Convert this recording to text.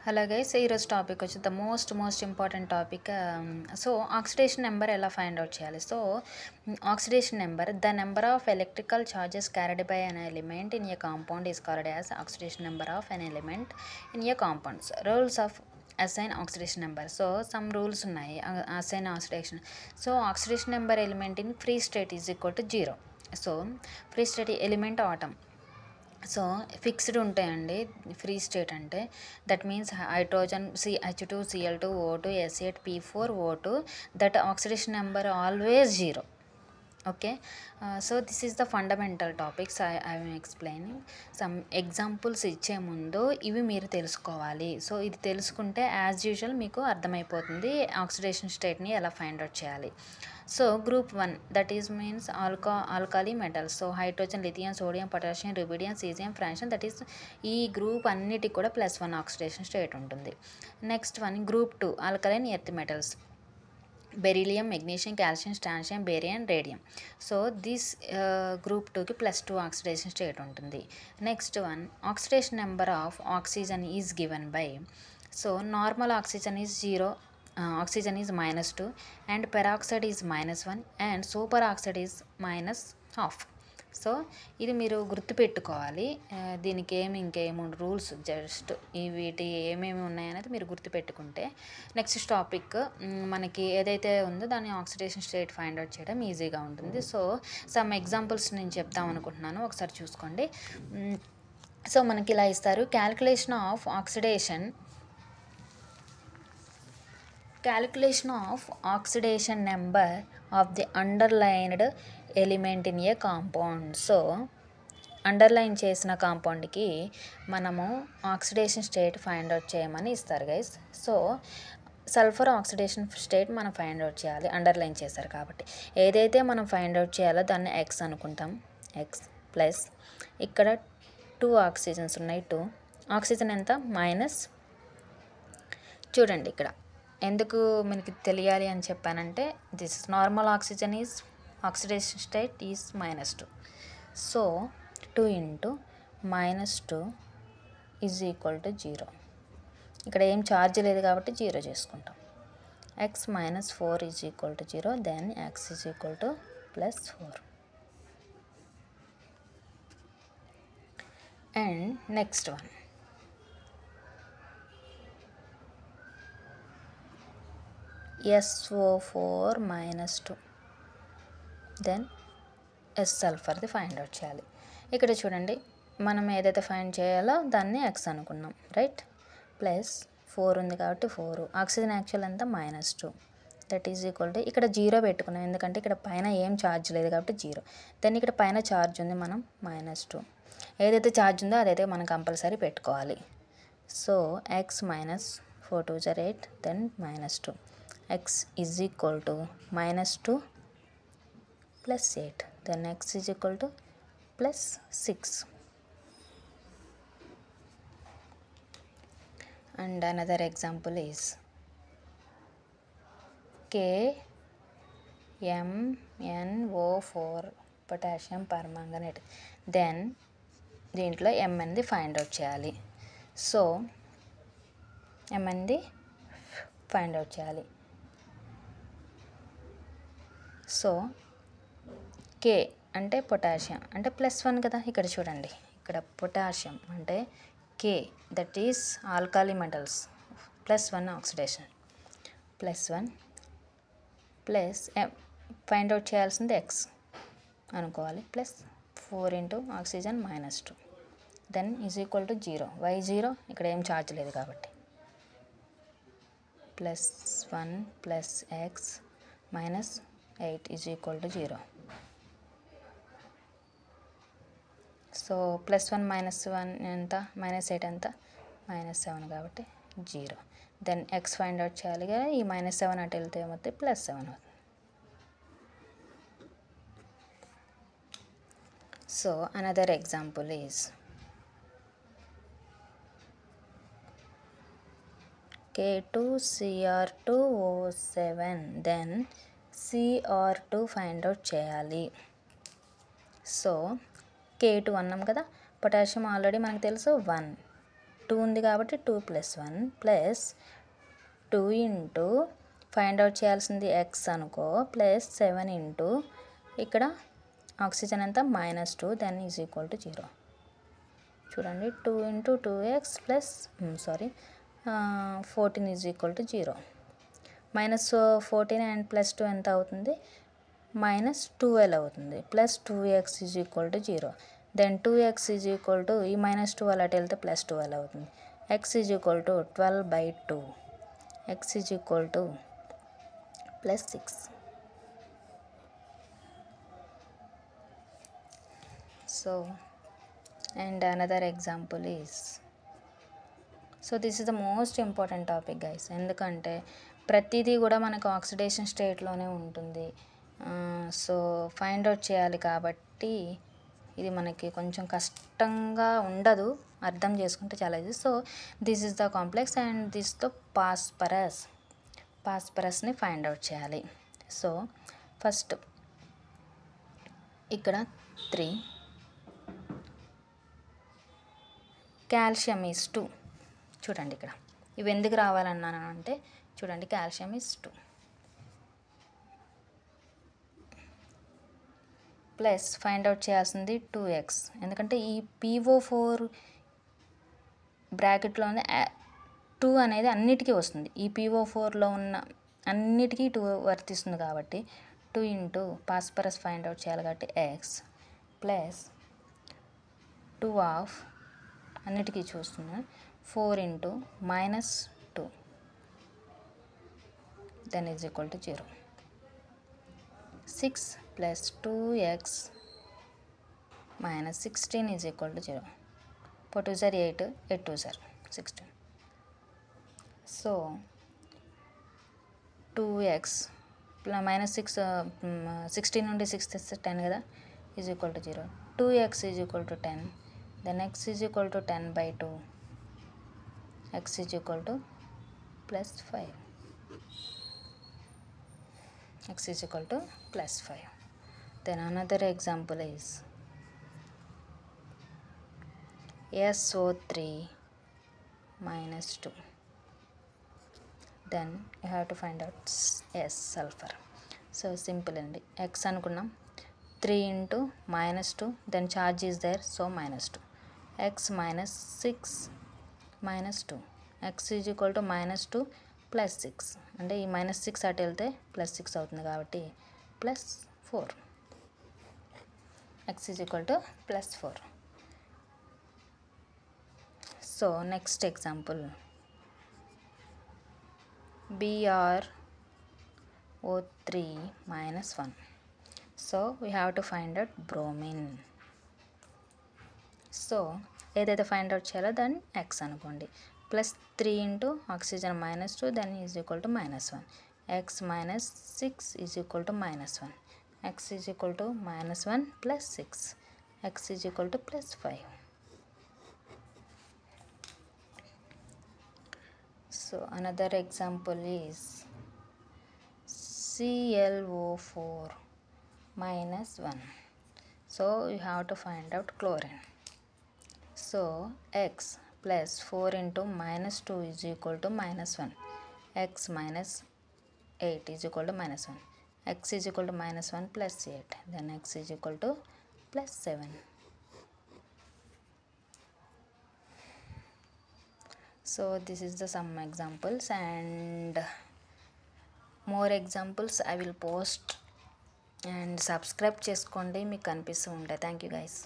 Hello guys, ఈరోజు topic వచ్చి the most important topic. So oxidation number ఎలా find out చేయాలి? So oxidation number, the number of electrical charges carried by an element in a compound is called as oxidation number of an element in a compounds. Rules of assign oxidation number. So some rules ఉన్నాయి assign oxidation. So oxidation number element in free state is equal to 0. So free state element atom. So fixed ఉంటాయండి free state అంటే. That means hydrogen H2 Cl2 O2 S8 P4 O2, that oxidation number always 0. Okay, so this is the fundamental topics I'm explaining. Some examples ఇచ్చే ముందు ఇవి మీరు తెలుసుకోవాలి. So ఇది తెలుసుకుంటే as usual మీకు అర్థమైపోతుంది ఆక్సిడేషన్ స్టేట్ని ఎలా ఫైండ్ అవుట్ చేయాలి. So group 1, that is means ఆల్కాలీ metals. So hydrogen, lithium, sodium, potassium, rubidium, caesium, francium, that is ఈ గ్రూప్ అన్నిటికి కూడా +1 ఆక్సిడేషన్ స్టేట్ ఉంటుంది. Next one group 2, alkaline earth metals. Beryllium, magnesium, calcium, strontium, barium, radium. So this group 2కి +2 oxidation state ఉంటుంది. Next one oxidation number of oxygen is given by. So normal oxygen is 0, oxygen is -2 and peroxide is -1 and superoxide is -1/2. So ఇది మీరు గుర్తుపెట్టుకోవాలి. దీనికి ఇంకేమో rules just వీటి ఏమేమి ఉన్నాయనేది మీరు గుర్తుపెట్టుకుంటే నెక్స్ట్ టాపిక్ మనకి ఏదైతే ఉందో దాన్ని ఆక్సిడేషన్ స్టేట్ ఫైండ్ అవుట్ చేయడం ఈజీగా ఉంటుంది. సో సమ్ ఎగ్జాంపుల్స్ నేను చెప్తాం అనుకుంటున్నాను, ఒకసారి చూసుకోండి. సో మనకి ఇలా ఇస్తారు, calculation of oxidation number of the underlined element in a compound. So underline చేసిన కాంపౌండ్కి మనము ఆక్సిడేషన్ స్టేట్ ఫైండ్ అవుట్ చేయమని ఇస్తారు guys. So sulphur oxidation state మనం ఫైండ్ అవుట్ చేయాలి, అండర్లైన్ చేశారు కాబట్టి. ఏదైతే మనం ఫైండ్ అవుట్ చేయాలో దాన్ని ఎక్స్ అనుకుంటాం. ఎక్స్ ప్లస్ ఇక్కడ 2 ఆక్సిజన్స్ ఉన్నాయి, 2 ఆక్సిజన్ ఎంత -. చూడండి ఇక్కడ ఎందుకు మనకి తెలియాలి అని చెప్పానంటే, this normal oxygen is oxidation state is -2. So 2 × -2 is equal to 0. ఇక్కడ ఏం ఛార్జ్ లేదు కాబట్టి 0 చేసుకుంటాం. x - 4 is equal to 0, then x is equal to +4. And next one SO4 -2, then S సల్ఫర్ది ఫైండ్ అవుట్ చేయాలి. ఇక్కడ చూడండి మనం ఏదైతే ఫైండ్ చేయాలో దాన్ని x అనుకున్నాం, రైట్. +4 ఉంది కాబట్టి 4. ఆక్సిజన్ యాక్చువల్ అంతా -2, దట్ ఈజ్ ఈక్వల్ టు ఇక్కడ 0 పెట్టుకున్నాం ఎందుకంటే ఇక్కడ పైన ఏం ఛార్జ్ లేదు కాబట్టి 0. దెన్ ఇక్కడ పైన ఛార్జ్ ఉంది, మనం -2. ఏదైతే ఛార్జ్ ఉందో అదైతే మనం కంపల్సరీ పెట్టుకోవాలి. So x - 4 2 = 8, then -2. x is equal to -2 plus 8, then x is equal to +6. And another example is KMnO4 potassium permanganate. then దీంట్లో Mnది ఫైండ్ అవుట్ చేయాలి. సో Mnది ఫైండ్ అవుట్ చేయాలి. సో K అంటే పొటాషియం అంటే +1 కదా. ఇక్కడ చూడండి ఇక్కడ పొటాషియం అంటే K, that is alkali metals, +1 oxidation. +1 plus find out చేయాల్సింది x అనుకోవాలి. +4 × oxygen -2, then is equal to 0. Why 0? ఇక్కడ ఏం ఛార్జ్ లేదు కాబట్టి. +1 + x -8 is equal to 0. So +1 - 1 ఎంత, -8 ఎంత, -7 కాబట్టి 0. దెన్ x ఫైండ్ అవుట్ చేయాలి కదా, ఈ -7 అటు వెళ్తే ఏమవుతుంది, +7 అవుతుంది. So another example is K2Cr2O7, then Cr2 find out చేయాలి. సో K2 అన్నాం కదా, పొటాషియం ఆల్రెడీ మనకు తెలుసు 1 2 ఉంది కాబట్టి 2 + 1 ప్లస్ 2 ఇంటూ ఫైండ్ అవుట్ చేయాల్సింది ఎక్స్ అనుకో ప్లస్ 7 ఇంటూ ఇక్కడ ఆక్సిజన్ అంతా -2 దెన్ ఈజ్ ఈక్వల్ టు 0. చూడండి 2 into 2x plus 14 is equal to 0. -14 and +2 ఎంత అవుతుంది? -12 అవుతుంది. Plus 2x is equal to 0. Then 2x is equal to ఈ -2 అలా వెళ్తే +12 అవుతుంది. x is equal to 12/2. x is equal to +6. So and another example is, so this is the most important topic guys, ఎందుకంటే ప్రతిదీ కూడా మనకు oxidation స్టేట్లోనే ఉంటుంది. So find out చేయాలి కాబట్టి ఇది మనకి కొంచెం కష్టంగా ఉండదు, అర్థం చేసుకుంటే చాలా easy. So this is the complex and this the పాస్పరస్ని ఫైండ్ అవుట్ చేయాలి. సో ఫస్ట్ ఇక్కడ 3, కాల్షియం ఈజ్ 2. చూడండి ఇక్కడ ఇవి ఎందుకు రావాలన్నాను అంటే చూడండి calcium is 2 plus find out చేయాల్సింది 2x, ఎందుకంటే ఈ PO4 బ్రాకెట్లోనే 2 అనేది అన్నిటికీ వస్తుంది. ఈ PO4లో ఉన్న అన్నిటికీ 2 వర్తిస్తుంది కాబట్టి 2 ఇంటూ పాస్పరస్ ఫైండ్ అవుట్ చేయాలి కాబట్టి x ప్లస్ 2 ఆఫ్ అన్నిటికీ చూస్తున్నా 4 into -2 then is equal to 0. 6 plus 2x - 16 is equal to 0. 4 2 సార్ 8, 8 2 సార్ 16. సో 2x -6 16 నుండి 6 తెస్తే 10 కదా, is equal to 0. 2x is equal to 10. then x is equal to 10/2. x is equal to +5. x is equal to +5. then another example is SO3 -2. then you have to find out S sulfur. so simple అండి. x అనుకున్నాం 3 into -2 then charge is there so -2. x -6 -2 x is equal to -2 +6 అంటే ఈ -6 అటు వెళ్తే +6 అవుతుంది కాబట్టి +4. x is equal to +4. so next example BrO3 -1. so we have to find out bromine. So ఏదైతే find out చేయాలో దాన్ని x అనుకోండి. +3 into oxygen -2 then is equal to -1. x -6 is equal to -1. x is equal to -1 + 6. x is equal to +5. So another example is ClO4 -1. So you have to find out chlorine. so x plus 4 into -2 is equal to -1. x minus 8 is equal to -1. x is equal to -1 plus 8. then x is equal to +7. so this is the some examples and more examples I will post and subscribe చేసుకోండి, మీకు కనిపిస్తూ ఉంటాయి. Thank you guys.